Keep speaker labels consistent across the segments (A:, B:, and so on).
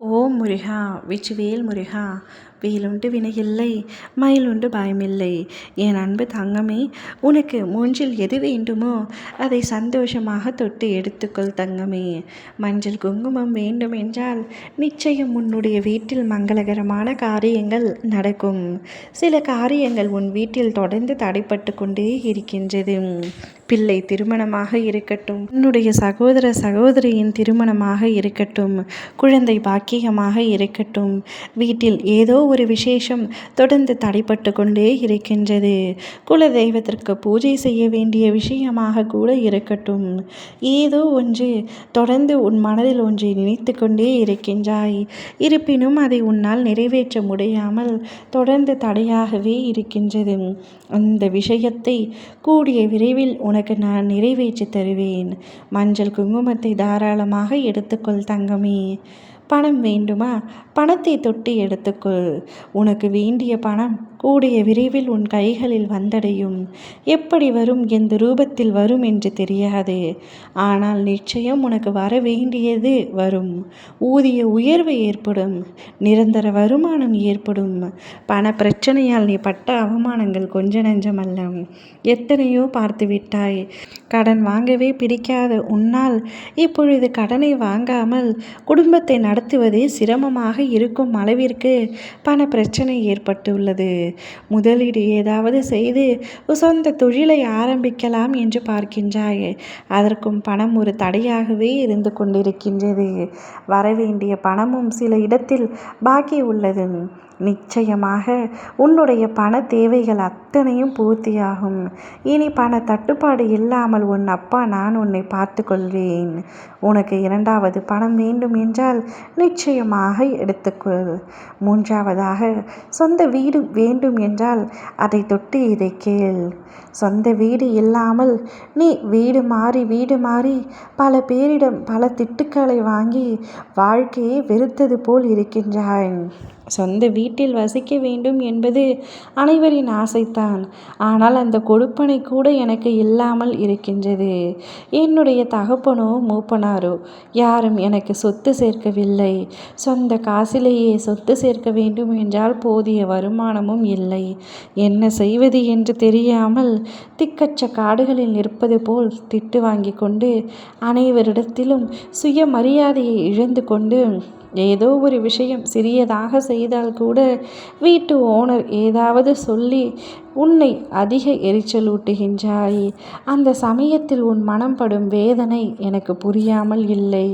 A: ஓம் முருகா வெற்றிவேல் முருகா. வேலுண்டு வினையில்லை, மயிலுண்டு பயமில்லை. என் அன்பு தங்கமே, உனக்கு மூன்றில் எது வேண்டுமோ அதை சந்தோஷமாக தொட்டு எடுத்துக்கொள் தங்கமே. மஞ்சள் குங்குமம் வேண்டும் என்றால் நிச்சயம் உன்னுடைய வீட்டில் மங்களகரமான காரியங்கள் நடக்கும். சில காரியங்கள் உன் வீட்டில் தொடர்ந்து தடைப்பட்டு கொண்டே இருக்கின்றது. பிள்ளை திருமணமாக இருக்கட்டும், உன்னுடைய சகோதர சகோதரியின் திருமணமாக இருக்கட்டும், குழந்தை பாக்கியமாக இருக்கட்டும், வீட்டில் ஏதோ ஒரு விசேஷம் தொடர்ந்து தடைப்பட்டு கொண்டே இருக்கின்றது. குல தெய்வத்திற்கு பூஜை செய்ய வேண்டிய விஷயமாக கூட இருக்கட்டும், ஏதோ ஒன்று தொடர்ந்து உன் மனதில் ஒன்றை நினைத்து கொண்டே இருக்கின்றாய். இருப்பினும் அதை உன்னால் நிறைவேற்ற முடியாமல் தொடர்ந்து தடையாகவே இருக்கின்றது. அந்த விஷயத்தை கூடிய விரைவில் உனக்கு நான் நிறைவேற்றி தருவேன். மஞ்சள் குங்குமத்தை தாராளமாக எடுத்துக்கொள் தங்கமே. பணம் வேண்டுமா? பணத்தை தொட்டு எடுத்துக்கொள். உனக்கு வேண்டிய பணம் கூடிய விரைவில் உன் கைகளில் வந்தடையும். எப்படி வரும், எந்த ரூபத்தில் வரும் என்று தெரியாது. ஆனால் நிச்சயம் உனக்கு வர வேண்டியது வரும். ஊதிய உயர்வு ஏற்படும், நிரந்தர வருமானம் ஏற்படும். பண பிரச்சனையால் நீ பட்ட அவமானங்கள் கொஞ்ச நஞ்சமல்ல, எத்தனையோ பார்த்து விட்டாய். கடன் வாங்கவே பிடிக்காத உன்னால் இப்பொழுது கடனை வாங்காமல் குடும்பத்தை நடத்துவதே சிரமமாக இருக்கும் அளவிற்கு பண பிரச்சனை ஏற்பட்டுள்ளது. முதலீடு ஏதாவது செய்து சொந்த தொழிலை ஆரம்பிக்கலாம் என்று பார்க்கின்றாய். அதற்கும் பணம் ஒரு தடையாகவே இருந்து கொண்டிருக்கின்றது. வரவேண்டிய பணமும் சில இடத்தில் பாக்கி உள்ளது. நிச்சயமாக உன்னுடைய பண தேவைகள் அத்தனையும் பூர்த்தியாகும். இனி பண தட்டுப்பாடு இல்லாமல் உன் அப்பா நான் உன்னை பார்த்து கொள்வேன். உனக்கு இரண்டாவது பணம் வேண்டும் என்றால் நிச்சயமாக எடுத்துக்கொள். மூன்றாவதாக சொந்த வீடு வேண்டும் என்றால் அதை தொட்டு இதை கேள். சொந்த வீடு இல்லாமல் நீ வீடு மாறி பல பேரிடம் பல திட்டுக்களை வாங்கி வாழ்க்கையை வெறுத்தது போல் இருக்கின்றாய். சொந்த வீட்டில் வசிக்க வேண்டும் என்பது அனைவரின் ஆசைத்தான். ஆனால் அந்த கொடுப்பனை கூட எனக்கு இல்லாமல் இருக்கின்றது. என்னுடைய தகப்பனோ மூப்பனாரோ யாரும் எனக்கு சொத்து சேர்க்கவில்லை. சொந்த காசிலேயே சொத்து சேர்க்க வேண்டும் என்றால் போதிய வருமானமும் இல்லை. என்ன செய்வது என்று தெரியாமல் திக்கற்ற காடுகளில் நிற்பது போல் திட்டு வாங்கி கொண்டு அனைவரிடத்திலும் சுயமரியாதையை இழந்து கொண்டு ஏதோ ஒரு விஷயம் சிறியதாக செய்தால் கூட வீட்டு ஓனர் ஏதாவது சொல்லி உன்னை அதிக எரிச்சலூட்டுகின்றாய். அந்த சமயத்தில் உன் மனம் படும் வேதனை எனக்கு புரியாமல் இல்லை.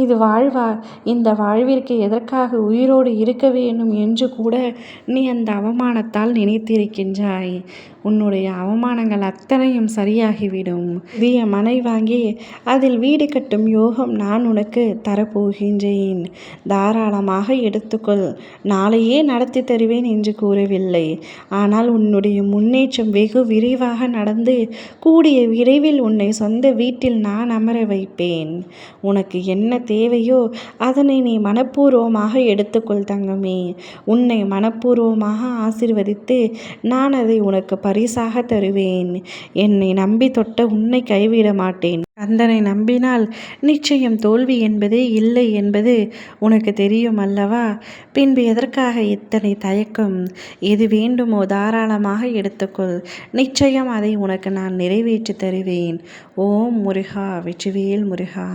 A: இது வாழ்வா? இந்த வாழ்விற்கு எதற்காக உயிரோடு இருக்க வேண்டும் என்று கூட நீ அந்த அவமானத்தால் நினைத்திருக்கின்றாய். உன்னுடைய அவமானங்கள் அத்தனையும் சரியாகிவிடும். புதிய மனை வாங்கி அதில் வீடு கட்டும் யோகம் நான் உனக்கு தரப்போகின்றேன். தாராளமாக எடுத்துக்கொள். நாளையே நடத்தி தருவேன் என்று கூறவில்லை. ஆனால் உன்னுடைய முன்னேற்றம் வெகு விரைவாக நடந்து கூடிய விரைவில் உன்னை சொந்த வீட்டில் நான் அமர வைப்பேன். உனக்கு என்ன தேவையோ அதனை நீ மனப்பூர்வமாக எடுத்துக்கொள் தங்கமே. உன்னை மனப்பூர்வமாக ஆசீர்வதித்து நான் அதை உனக்கு பரிசாக தருவேன். என்னை நம்பி தொட்ட உன்னை கைவிட மாட்டேன். கந்தனை நம்பினால் நிச்சயம் தோல்வி என்பதே இல்லை என்பது உனக்கு தெரியும் அல்லவா? பின்பு எதற்காக இத்தனை தயக்கம்? எது வேண்டுமோ தாராளமாக எடுத்துக்கொள். நிச்சயம் அதை உனக்கு நான் நிறைவேற்றி தருவேன். ஓம் முருகா வெற்றிவேல் முருகா.